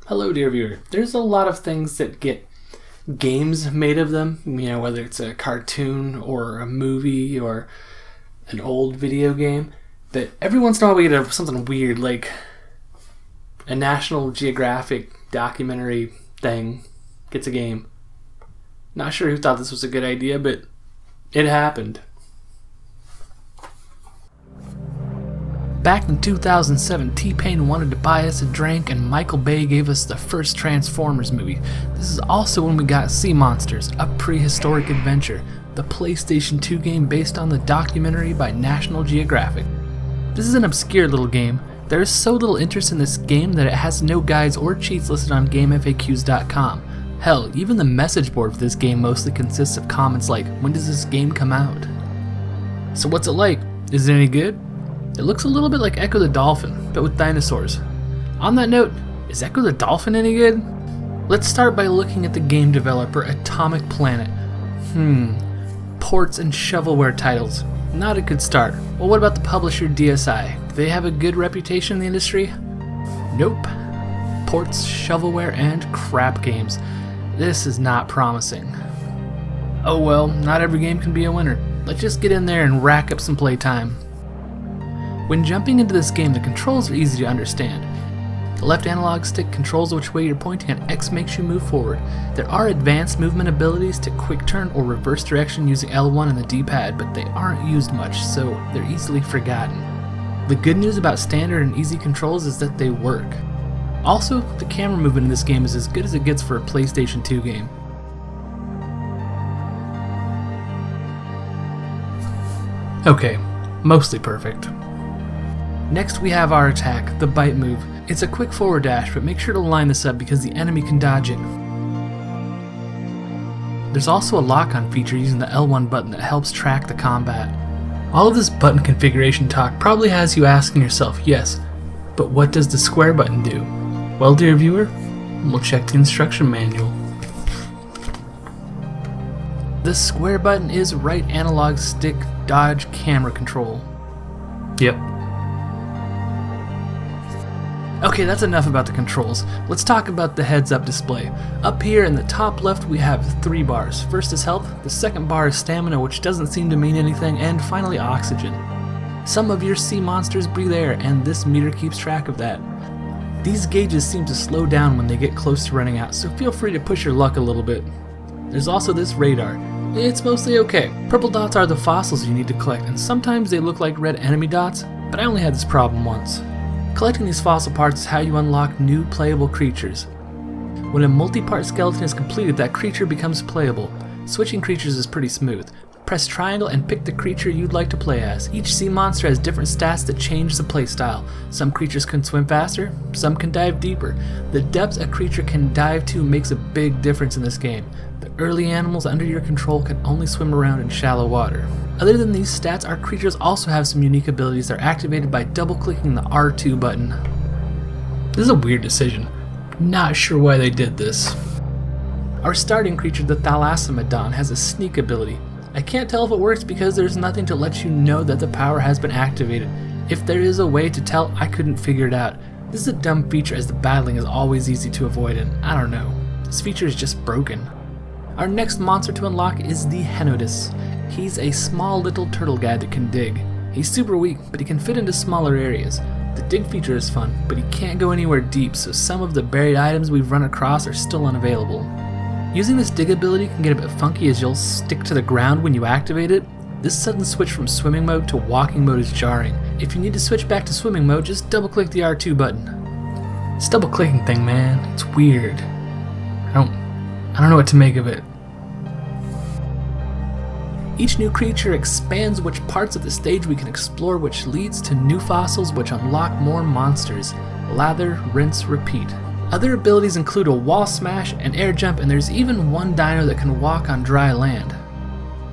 Hello, dear viewer. There's a lot of things that get games made of them, whether it's a cartoon or a movie or an old video game, that every once in a while we get something weird, like a National Geographic documentary thing gets a game. Not sure who thought this was a good idea, but it happened. Back in 2007, T-Pain wanted to buy us a drink and Michael Bay gave us the first Transformers movie. This is also when we got Sea Monsters, a prehistoric adventure, the PlayStation 2 game based on the documentary by National Geographic. This is an obscure little game. There is so little interest in this game that it has no guides or cheats listed on GameFAQs.com. Hell, even the message board for this game mostly consists of comments like, when does this game come out? So what's it like? Is it any good? It looks a little bit like Echo the Dolphin, but with dinosaurs. On that note, is Echo the Dolphin any good? Let's start by looking at the game developer Atomic Planet. Ports and shovelware titles. Not a good start. Well, what about the publisher DSi? Do they have a good reputation in the industry? Nope. Ports, shovelware, and crap games. This is not promising. Oh well, not every game can be a winner. Let's just get in there and rack up some playtime. When jumping into this game, the controls are easy to understand. The left analog stick controls which way you're pointing and X makes you move forward. There are advanced movement abilities to quick turn or reverse direction using L1 and the D-pad, but they aren't used much, so they're easily forgotten. The good news about standard and easy controls is that they work. Also, the camera movement in this game is as good as it gets for a PlayStation 2 game. Okay, mostly perfect. Next we have our attack, the bite move. It's a quick forward dash, but make sure to line this up because the enemy can dodge it. There's also a lock-on feature using the L1 button that helps track the combat. All of this button configuration talk probably has you asking yourself, yes, but what does the square button do? Well, dear viewer, we'll check the instruction manual. The square button is right analog stick dodge camera control. Yep. Okay, that's enough about the controls. Let's talk about the heads-up display. Up here in the top left we have 3 bars. First is health, the second bar is stamina, which doesn't seem to mean anything, and finally oxygen. Some of your sea monsters breathe air, and this meter keeps track of that. These gauges seem to slow down when they get close to running out, so feel free to push your luck a little bit. There's also this radar. It's mostly okay. Purple dots are the fossils you need to collect, and sometimes they look like red enemy dots, but I only had this problem once. Collecting these fossil parts is how you unlock new playable creatures. When a multi-part skeleton is completed, that creature becomes playable. Switching creatures is pretty smooth. Press triangle and pick the creature you'd like to play as. Each sea monster has different stats that change the playstyle. Some creatures can swim faster, some can dive deeper. The depth a creature can dive to makes a big difference in this game. The early animals under your control can only swim around in shallow water. Other than these stats, our creatures also have some unique abilities that are activated by double-clicking the R2 button. This is a weird decision. Not sure why they did this. Our starting creature, the Thalassemodon, has a sneak ability. I can't tell if it works because there's nothing to let you know that the power has been activated. If there is a way to tell, I couldn't figure it out. This is a dumb feature as the battling is always easy to avoid and I don't know. This feature is just broken. Our next monster to unlock is the Henodus. He's a small little turtle guy that can dig. He's super weak, but he can fit into smaller areas. The dig feature is fun, but he can't go anywhere deep, so some of the buried items we've run across are still unavailable. Using this dig ability can get a bit funky as you'll stick to the ground when you activate it. This sudden switch from swimming mode to walking mode is jarring. If you need to switch back to swimming mode, just double click the R2 button. This double clicking thing, man, it's weird. I don't know what to make of it. Each new creature expands which parts of the stage we can explore, which leads to new fossils which unlock more monsters. Lather, rinse, repeat. Other abilities include a wall smash, an air jump, and there's even one dino that can walk on dry land.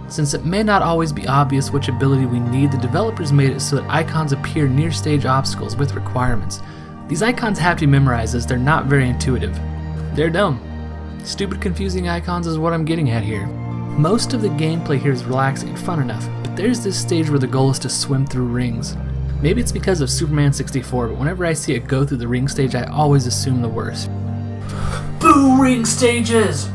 Since it may not always be obvious which ability we need, the developers made it so that icons appear near stage obstacles with requirements. These icons have to be memorized as they're not very intuitive. They're dumb. Stupid confusing icons is what I'm getting at here. Most of the gameplay here is relaxing and fun enough, but there's this stage where the goal is to swim through rings. Maybe it's because of Superman 64, but whenever I see it go through the ring stage, I always assume the worst. Boo ring stages!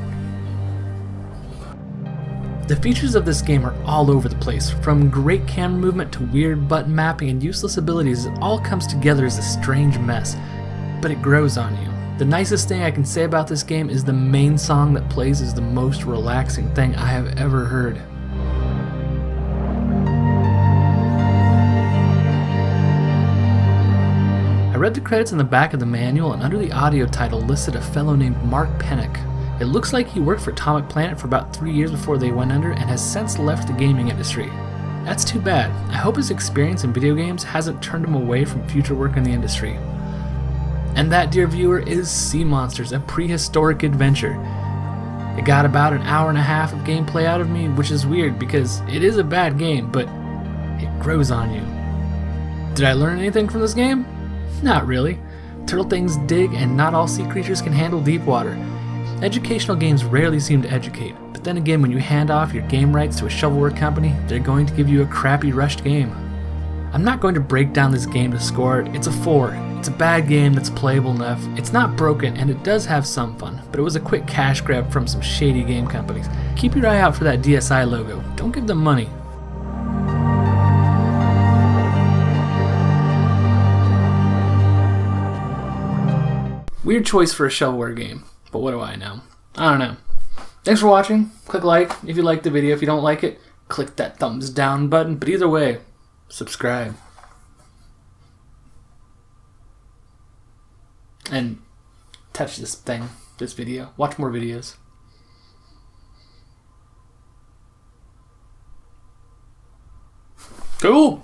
The features of this game are all over the place, from great camera movement to weird button mapping and useless abilities. It all comes together as a strange mess, but it grows on you. The nicest thing I can say about this game is the main song that plays is the most relaxing thing I have ever heard. I read the credits in the back of the manual, and under the audio title listed a fellow named Mark Pennock. It looks like he worked for Atomic Planet for about 3 years before they went under and has since left the gaming industry. That's too bad. I hope his experience in video games hasn't turned him away from future work in the industry. And that, dear viewer, is Sea Monsters, a prehistoric adventure. It got about an hour and a half of gameplay out of me, which is weird because it is a bad game, but it grows on you. Did I learn anything from this game? Not really. Turtle things dig, and not all sea creatures can handle deep water. Educational games rarely seem to educate, but then again, when you hand off your game rights to a shovelware company, they're going to give you a crappy rushed game. I'm not going to break down this game to score it. It's a 4. It's a bad game that's playable enough. It's not broken, and it does have some fun, but it was a quick cash grab from some shady game companies. Keep your eye out for that DSi logo. Don't give them money. Weird choice for a shovelware game. But what do I know? I don't know. Thanks for watching. Click like if you liked the video. If you don't like it, click that thumbs down button. But either way, subscribe. And touch this video. Watch more videos. Cool!